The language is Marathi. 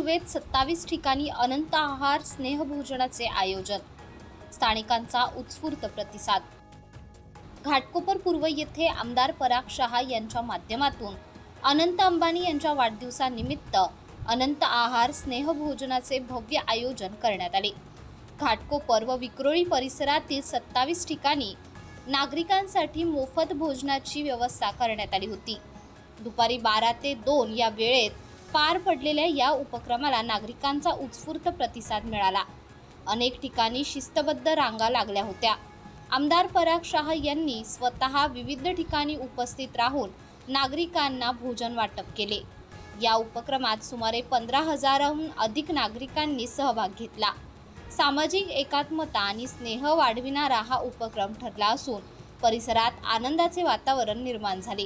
पूर्वेत 27 ठिकाणी अनंत आहार स्नेहभोजनाचे आयोजन, स्थानिकांचा उत्स्फूर्त प्रतिसाद। घाटकोपर पूर्व येथे आमदार पराग शहा यांच्या माध्यमातून अनंत अंबानी यांच्या वाढदिवसानिमित्त अनंत आहार स्नेहभोजनाचे भव्य आयोजन करण्यात आले। घाटकोपर व विक्रोळी परिसरातील 27 ठिकाणी नागरिकांसाठी मोफत भोजनाची व्यवस्था करण्यात आली होती। दुपारी 12 ते 2 या वेळेत पार पडलेल्या या उपक्रमाला नागरिकांचा उत्स्फूर्त प्रतिसाद मिळाला। अनेक ठिकाणी शिस्तबद्ध रांगा लागल्या होत्या। आमदार पराग शहा यांनी स्वतः विविध ठिकाणी उपस्थित राहून नागरिकांना भोजन वाटप केले। या उपक्रमात सुमारे 15,000हून अधिक नागरिकांनी सहभाग घेतला। सामाजिक एकात्मता आणि स्नेह वाढविणारा हा उपक्रम ठरला असून परिसरात आनंदाचे वातावरण निर्माण झाले।